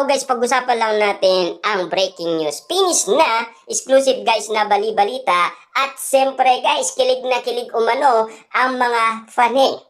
Now guys, pag-usapan lang natin ang breaking news. Finish na, exclusive guys na bali-balita. At siyempre guys, kilig na kilig umano ang mga fanay.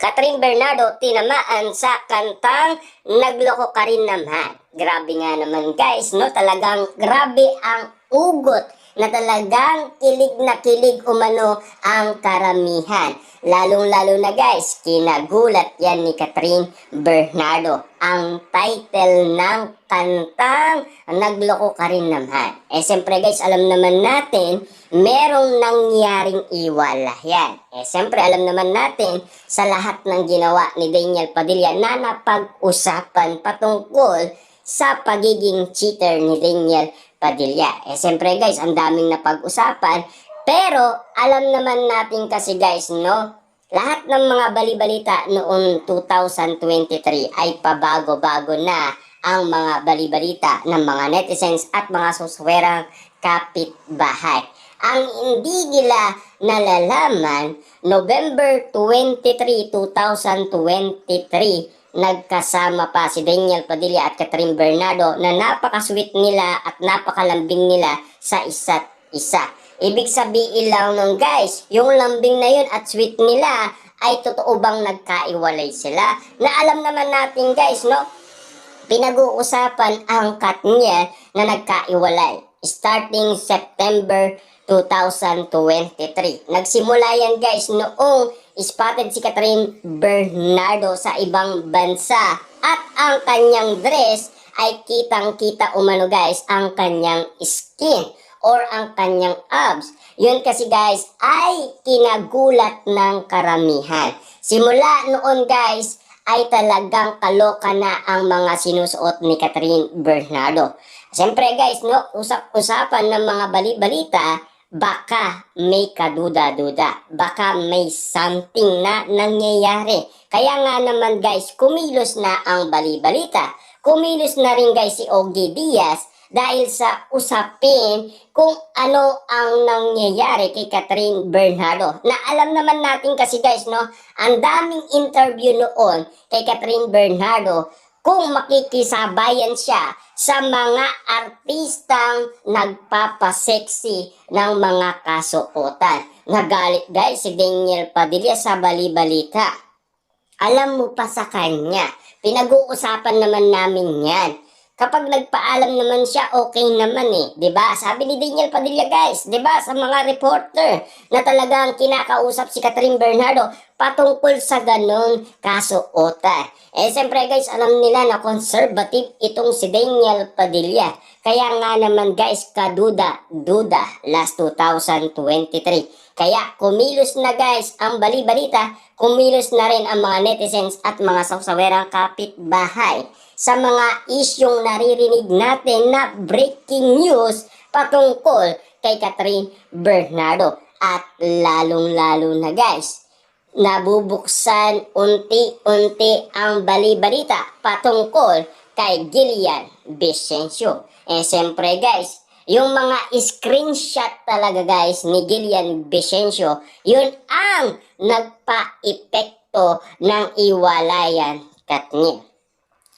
Catherine Bernardo tinamaan sa kantang Nagloko Ka Rin Naman. Grabe nga naman guys, no? Talagang grabe ang ugot na talagang kilig umano ang karamihan. Lalong-lalo na guys, kinagulat yan ni Catherine Bernardo. Ang title ng kantang Nagloko Ka Rin Naman. Siyempre guys, alam naman natin, merong nangyaring iwalayan. Siyempre alam naman natin sa lahat ng ginawa ni Daniel Padilla na napag-usapan patungkol sa pagiging cheater ni Daniel Padilla. Siyempre guys, ang daming napag-usapan. Pero alam naman natin kasi guys, no? Lahat ng mga bali-balita noong 2023 ay pabago-bago na ang mga bali-balita ng mga netizens at mga suswerang kapitbahay. Ang hindi nila nalalaman, November 23, 2023, nagkasama pa si Daniel Padilla at Catherine Bernardo na napaka-sweet nila at napakalambing nila sa isa't isa. Ibig sabihin lang nun guys, yung lambing na yun at sweet nila ay totoo bang nagkaiwalay sila? Na alam naman natin guys, no? Pinag-uusapan ang Katniel na nagkaiwalay starting September 2023. Nagsimula yan guys noong spotted si Catherine Bernardo sa ibang bansa at ang kanyang dress ay kitang-kita umano guys ang kanyang skin or ang kanyang abs. Yun kasi guys ay kinagulat ng karamihan. Simula noon guys ay talagang kaloka na ang mga sinusuot ni Catherine Bernardo. Siyempre guys, no, usap-usapan ng mga bali-balita, baka may kaduda-duda, baka may something na nangyayari. Kaya nga naman guys, kumilos na ang bali-balita. Kumilos na rin guys si Ogie Diaz dahil sa usapin kung ano ang nangyayari kay Catherine Bernardo. Na alam naman natin kasi guys, no, ang daming interview noon kay Catherine Bernardo kung makikisabayan siya sa mga artistang nagpapaseksi ng mga kasuotan. Nagalit guys si Daniel Padilla sa bali-balita. Alam mo pa sa kanya, pinag-uusapan naman namin yan. Kapag nagpaalam naman siya, okay naman eh. 'Di ba? Sabi ni Daniel Padilla guys, 'di ba, sa mga reporter na talagang kinakausap si Catherine Bernardo patungkol sa ganong kasuotan. Siyempre guys, alam nila na conservative itong si Daniel Padilla. Kaya nga naman guys, kaduda-duda last 2023. Kaya kumilos na guys ang bali-balita, kumilos na rin ang mga netizens at mga sawsawerang kapitbahay sa mga isyong naririnig natin na breaking news patungkol kay Catherine Bernardo. At lalong-lalo na guys, nabubuksan unti-unti ang bali-balita patungkol kay Gillian Vicencio. Siyempre guys, yung mga screenshot talaga guys ni Gillian Vicencio, yun ang nagpa-epekto ng iwalayan Katniel.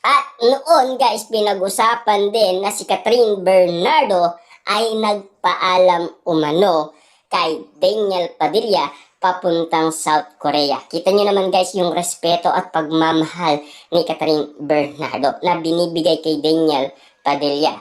At noon guys, pinag-usapan din na si Catherine Bernardo ay nagpaalam umano kay Daniel Padilla papuntang South Korea. Kita nyo naman guys yung respeto at pagmamahal ni Catherine Bernardo na binibigay kay Daniel Padilla.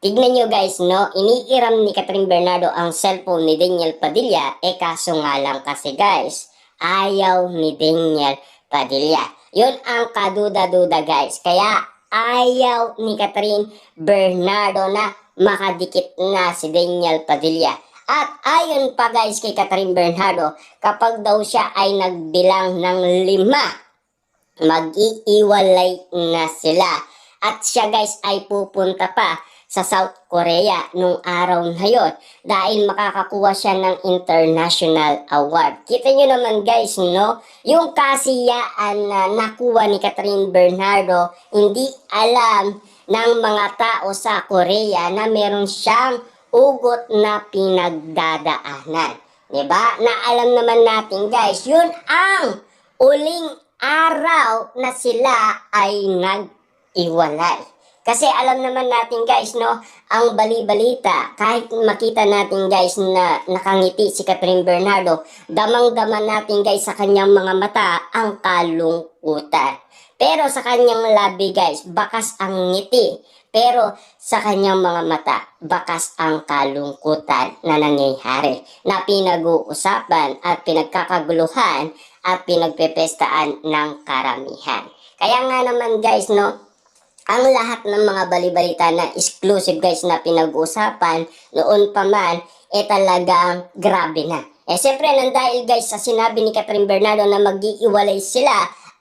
Tignan nyo guys, no, iniiram ni Catherine Bernardo ang cellphone ni Daniel Padilla, kaso nga lang kasi guys, ayaw ni Daniel Padilla. Yun ang kaduda-duda guys. Kaya ayaw ni Catherine Bernardo na makadikit na si Daniel Padilla. At ayon pa guys kay Catherine Bernardo, kapag daw siya ay nagbilang ng 5, mag-iiwalay na sila. At siya guys ay pupunta pa sa South Korea nung araw na yun dahil makakakuha siya ng international award. Kita nyo naman guys, no? Yung kasiyaan na nakuha ni Catherine Bernardo, hindi alam ng mga tao sa Korea na meron siyang ugot na pinagdadaanan. Diba? Na alam naman natin guys, yun ang uling araw na sila ay nag-iwalay. Kasi alam naman natin guys, no, ang bali-balita, kahit makita natin guys na nakangiti si Catherine Bernardo, damang-dama natin guys sa kanyang mga mata ang kalungkutan. Pero sa kanyang labi guys, bakas ang ngiti. Pero sa kanyang mga mata, bakas ang kalungkutan na nangyayari, na pinag-uusapan at pinagkakaguluhan at pinagpepestaan ng karamihan. Kaya nga naman guys, no, ang lahat ng mga balibalita na exclusive guys na pinag-uusapan noon pa man, talagang grabe na. Siyempre nang dahil guys sa sinabi ni Catherine Bernardo na mag-iiwalay sila,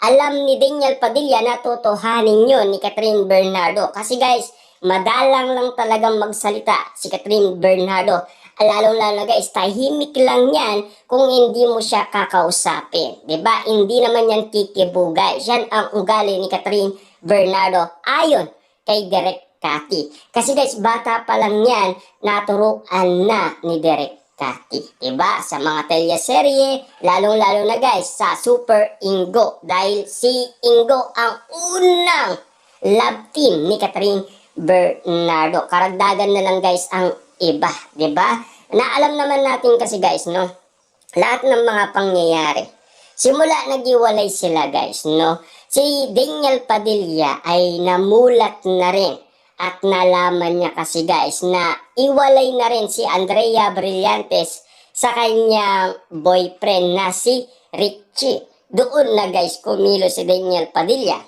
alam ni Daniel Padilla na totohanin yun ni Catherine Bernardo. Kasi guys, madalang lang talagang magsalita si Catherine Bernardo. Lalong-lalo guys, tahimik lang yan kung hindi mo siya kakausapin. Diba? Hindi naman yan kikibo guys. Yan ang ugali ni Catherine Bernardo ayon kay Direk Cathy. Kasi guys, bata pa lang yan, naturuan na ni Direk Cathy. Diba? Sa mga teleserye, lalong-lalo na guys, sa Super Ingo. Dahil si Ingo ang unang love team ni Catherine Bernardo. Karagdagan na lang guys ang iba. Diba? Na alam naman natin kasi guys, no? Lahat ng mga pangyayari. Simula naghiwalay sila guys, no? Si Daniel Padilla ay namulat na rin at nalaman niya kasi guys na iwalay na rin si Andrea Brillantes sa kanyang boyfriend na si Richie. Doon na guys kumilo si Daniel Padilla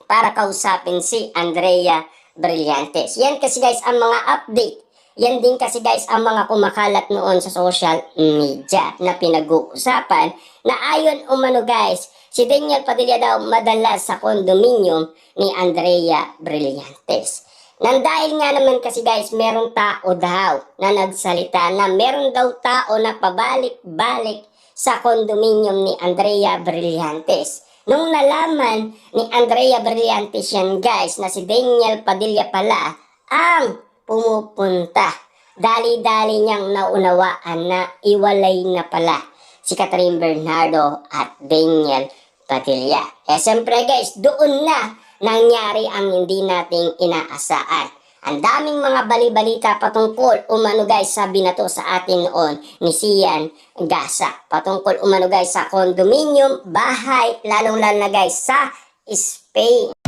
para kausapin si Andrea Brillantes. Yan kasi guys ang mga update. Yan din kasi guys ang mga kumakalat noon sa social media na pinag-uusapan na ayon umano guys, si Daniel Padilla daw madalas sa condominium ni Andrea Brillantes. Nang dahil nga naman kasi guys, merong tao daw na nagsalita na meron daw tao na pabalik-balik sa condominium ni Andrea Brillantes. Nung nalaman ni Andrea Brillantes yan guys na si Daniel Padilla pala ang pumupunta. Dali-dali niyang naunawaan na iwalay na pala si Catherine Bernardo at Daniel Padilla. Siyempre guys, doon na nangyari ang hindi nating inaasahan. Ang daming mga bali-balita patungkol umano guys sa binato sa atin noon ni Sian Gasa. Patungkol umano guys sa condominium, bahay, lalong-lalo na guys sa Spain.